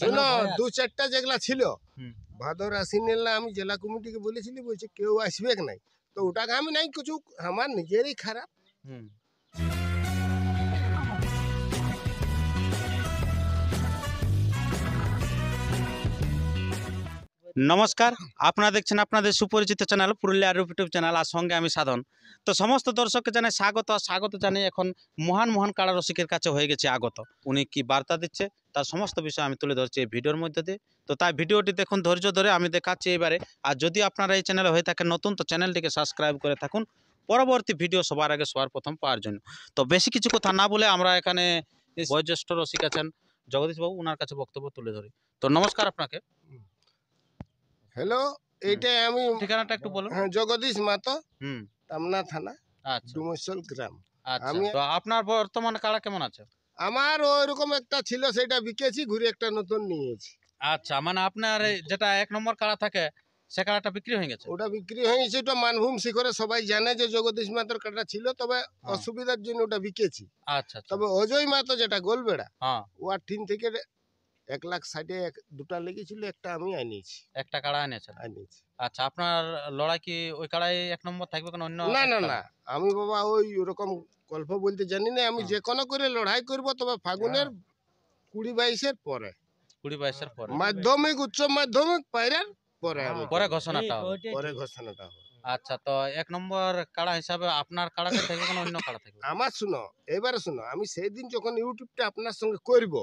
শোনো, দু চারটা যেগুলা ছিল ভাদর আশ্বিনেলা আমি জেলা কমিটিকে বলেছিলি, বলছে কেউ আসবে নাই, তো ওটাকে আমি নাই কিছু, আমার নিজেরই খারাপ। নমস্কার, আপনারা দেখছেন আপনাদের সুপরিচিত চ্যানেল পুরুলিয়া ইউটিউব চ্যানেল, আর সঙ্গে আমি সাধন। তো সমস্ত দর্শককে জানাই স্বাগত জানিয়ে এখন মহান কাড়া রসিকের কাছে হয়ে গেছে আগত। উনি কি বার্তা দিচ্ছে তার সমস্ত বিষয় আমি তুলে ধরছি এই ভিডিওর মধ্যে দিয়ে। তো তাই ভিডিওটি দেখুন ধৈর্য ধরে, আমি দেখাচ্ছি এবারে। আর যদি আপনারা এই চ্যানেলে হয়ে থাকেন নতুন, তো চ্যানেলটিকে সাবস্ক্রাইব করে থাকুন পরবর্তী ভিডিও সবার আগে সবার প্রথম পাওয়ার জন্য। তো বেশি কিছু কথা না বলে আমরা এখানে বয়োজ্যেষ্ঠ রসিক আছেন জগদীশ বাবু, ওনার কাছে বক্তব্য তুলে ধরি। তো নমস্কার আপনাকে। হ্যালো, এইটাই আমি, ঠিকানাটা একটু বলুন। হ্যাঁ, জগদীশ মাতো, টামনা থানা, আচ্ছা ডুমসল গ্রাম। আচ্ছা, আমি, তো আপনার বর্তমান কাড়া কেমন আছে? আমার ওইরকম একটা ছিল, সেটা বিকেছি, ঘুরে একটা নতুন নিয়েছি। আচ্ছা, মানে আপনার এই যেটা 1 নম্বর কাড়া থাকে সে কাড়াটা বিক্রি হয়ে গেছে? ওটা বিক্রি হয়ে গেছে। ওটা মানভূম শিখরে সবাই জানে যে জগদীশ মাতোর কাটা ছিল, তবে অসুবিধার জন্য ওটা বিকেছি। আচ্ছা আচ্ছা। তবে অজয় মাতো যেটা গোলবেড়া, হ্যাঁ, ওর ঠিন থেকে 1,60,000 দুটা লেগেছিল, একটা আমি আনিয়েছি। একটা কাড়া এনেছেন। আচ্ছা, আপনার লড়াই কি ওই কাড়াই 1 নম্বর থাকবে কোন অন্য? না না না, আমি বাবা ওই ওরকম গল্প বলতে জানি না। আমি যে কোনো করে লড়াই করব, তবে ফাগুনের 20-22-এর পরে, 20-22-এর পরে, মাধ্যমিক উচ্চ মাধ্যমিক পাইরার পরে, আমি পরে ঘোষণাটা হবে। পরে ঘোষণাটা হবে। আচ্ছা, তো 1 নম্বর কাড়া হিসাবে আপনার কাড়াটা থাকবে কোন অন্য কাড়া থাকবে? আমার শুনো, এবারে শুনো, আমি সেই দিন যখন ইউটিউবটা আপনার সঙ্গে করব,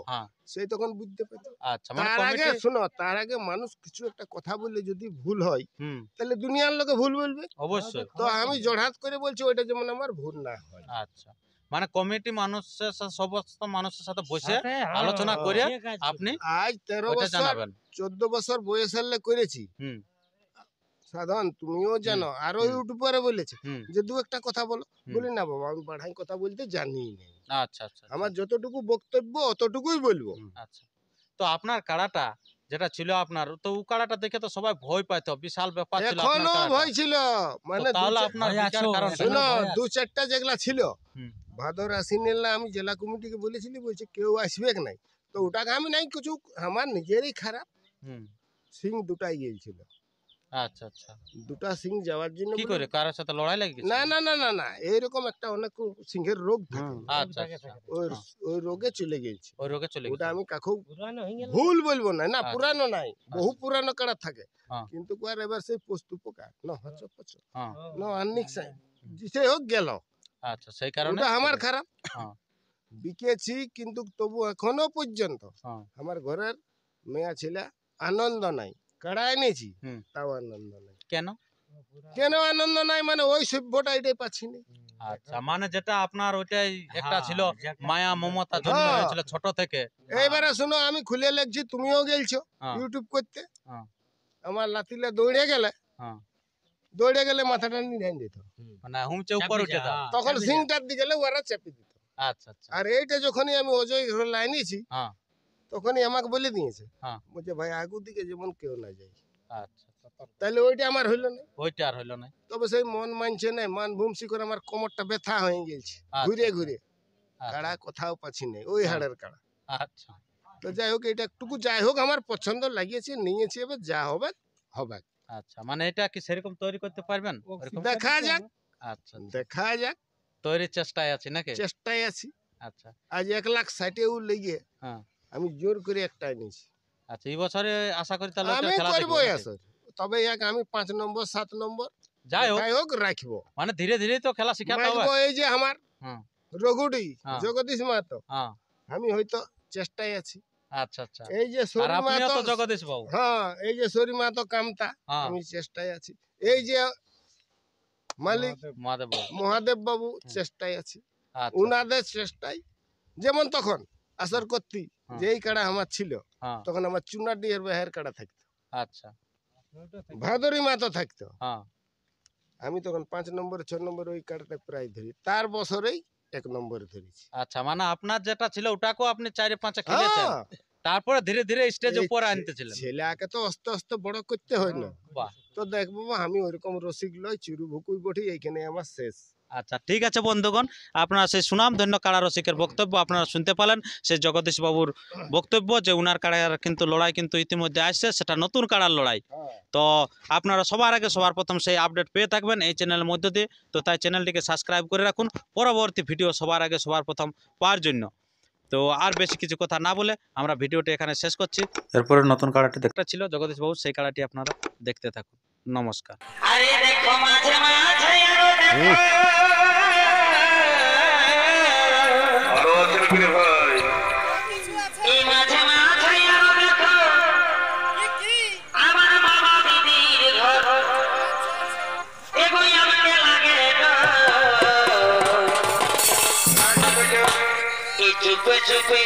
সেই তখন বুঝতে পারবো। আচ্ছা, মানে তার আগে শুনো, তার আগে মানুষ কিছু একটা কথা বললে যদি ভুল হয়, তাহলে দুনিয়ার লোকে ভুল বলবে অবশ্যই। তো আমি জড়হাত করে বলছি ওইটা যেমন আমার ভুল না হয়। আচ্ছা, মানে কমিটি মানুষের সমস্ত মানুষের সাথে বসে আলোচনা করে আপনি আজ 13 বছর 14 বছর বয়স হলে করেছি। সাধন, তুমিও জানো, আরো ইউটিউবারে বলেছে যে দু একটা কথা বলো। বলি না বাবা, আমি বাড়াই কথা বলতে জানি না। আচ্ছা আচ্ছা, আমার যতটুকু বক্তব্য অতটুকুই বলবো। আচ্ছা, তো আপনার কাড়াটা যেটা ছিল আপনার, তো ও কাড়াটা দেখে তো সবাই ভয় পাইতো, বিশাল ব্যাপার ছিল। এখনো ভয় ছিল, মানে তাহলে আপনার বিচার কারণ শুনো, দু চারটা যেগুলা ছিল ভাদর আশ্বিনেলা আমি জেলা কমিটিকে বলেছিলি, বলছে কেউ আসবে নাই, তো ওটাকে আমি নাই কিছু, আমার নিজেরই খারাপ। সিং দুটাই গিয়েছিল। আচ্ছা আচ্ছা, দুটা সিং যাওয়ার জন্য কি করে, কার সাথে লড়াই লাগে? না না না না না, এইরকম একটা অনেক সিংহের রোগ থাকে। আচ্ছা, ওই রোগে চলে গেছে। ওই রোগে চলে গেছে। ওটা আমি কাকু ভুল বলবো না, না পুরানো নাই, বহু পুরানো কাড়া থাকে, কিন্তু কোয়ার এবার সেই পোস্তু পোকা ন হচ্ছে পচো ন আনিক সাই জিসে হোক গেল। আচ্ছা, সেই কারণে ওটা আমার খারাপ। বিকেছি, কিন্তু তবু এখনো পর্যন্ত আমার ঘরের মেয়া ছেলে আনন্দ নাই। কাড়া এনেছি, তাও আনন্দ নাই। কেন কেন আনন্দ নাই, মানে ওই সভ্যটা এটাই পাচ্ছি না। আচ্ছা, মানে যেটা আপনার ওইটাই একটা ছিল, মায়া মমতা জন্ম হয়েছিল ছোট থেকে। এইবারে শুনো, আমি খুলে লেখছি, তুমিও গেলছো ইউটিউব করতে, আমার লাতিলে দৌড়ে গেলে মাথাটা নিয়ে দিত, মানে হুমচে উপর উঠে দাও, তখন সিংটার দিকে গেলে ওরা চেপে দিত। আচ্ছা আচ্ছা, আর এইটা যখনই আমি অজয় ঘরে লাইনেছি, তখনই আমাকে বলে দিয়েছে, বলছে ভাই আগু দিকে যেমন কেউ না যায়। আচ্ছা, তাহলে ওইটা আমার হইলো না, ওইটা আর হইলো না। তবে সেই মন মানছে না, মান ভূমসি করে আমার কোমরটা ব্যথা হয়ে গেছে, ঘুরে ঘুরে কাড়া কোথাও পাচ্ছি না, ওই হাড়ের কাড়া। আচ্ছা, তো যাই হোক, এটা একটুকু যাই হোক আমার পছন্দ লাগিয়েছে, নিয়েছি, এবার যা হবে হবে। আচ্ছা, মানে এটা কি সেরকম তৈরি করতে পারবেন? দেখা যাক। আচ্ছা, দেখা যাক, তৈরির চেষ্টায় আছি নাকি? চেষ্টায় আছি। আচ্ছা, আজ 1,60,000 লেগে আমি জোর করে একটা নিয়েছি। আচ্ছা, এই বছরে আশা করি তাহলে আমি করবো আসর, তবে আমি 5 নম্বর 7 নম্বর যাই হোক রাখবো, মানে ধীরে ধীরে তো খেলা শিখাতে হবে। এই যে আমার রঘুডি জগদীশ মাতো, আমি হয়তো চেষ্টায় আছি। আচ্ছা আচ্ছা, এই যে জগদীশ বাবু, এই যে সরি মাতো কামতা, আমি চেষ্টায় আছি। এই যে মালিক মহাদেব বাবু, চেষ্টায় আছি। উনাদের চেষ্টায়, যেমন তখন আসর করতি যে এই কাড়া আমার ছিল, তখন আমার চুনাডিয়ের বাহের কাড়া থাকতো। আচ্ছা, ভাদরি মাতো থাকতো, আমি তখন 5 নম্বর 6 নম্বর ওই কাড়াটা প্রায় ধরি, তার বছরেই 1 নম্বরে ধরেছি। আচ্ছা, মানে আপনার যেটা ছিল ওটাকেও আপনি 4-5 খেলেছেন, তারপরে ধীরে ধীরে স্টেজে উপরে আনতেছিলেন। ছেলেকে তো আস্তে আস্তে বড় করতে হয় না। তো দেখবো আমি ওইরকম রসিক লয়, চিরু ভুকুই বটি, এইখানে আমার শেষ। আচ্ছা ঠিক আছে বন্ধুগণ, আপনারা সেই সুনাম ধন্য কাড়া রসিকের বক্তব্য আপনারা শুনতে পেলেন। সেই জগদীশ বাবুর বক্তব্য যে উনার কাড়ার কিন্তু লড়াই কিন্তু ইতিমধ্যে আসছে, সেটা নতুন কাড়ার লড়াই। তো আপনারা সবার আগে সবার প্রথম সেই আপডেট পেয়ে থাকবেন এই চ্যানেলের মধ্য দিয়ে। তো তাই চ্যানেলটিকে সাবস্ক্রাইব করে রাখুন পরবর্তী ভিডিও সবার আগে সবার প্রথম পাওয়ার জন্য। তো আর বেশি কিছু কথা না বলে আমরা ভিডিওটি এখানে শেষ করছি। এরপরে নতুন কাড়াটি দেখতে ছিল জগদীশ বাবু, সেই কাড়াটি আপনারা দেখতে থাকুন। নমস্কার। আরে দেখো মাঝে মাঝে এই মাঝে মাঝে আরো দেখো আমার বাবা দিদির ঘর এগোই আমাকে লাগে এই চুপে চুপে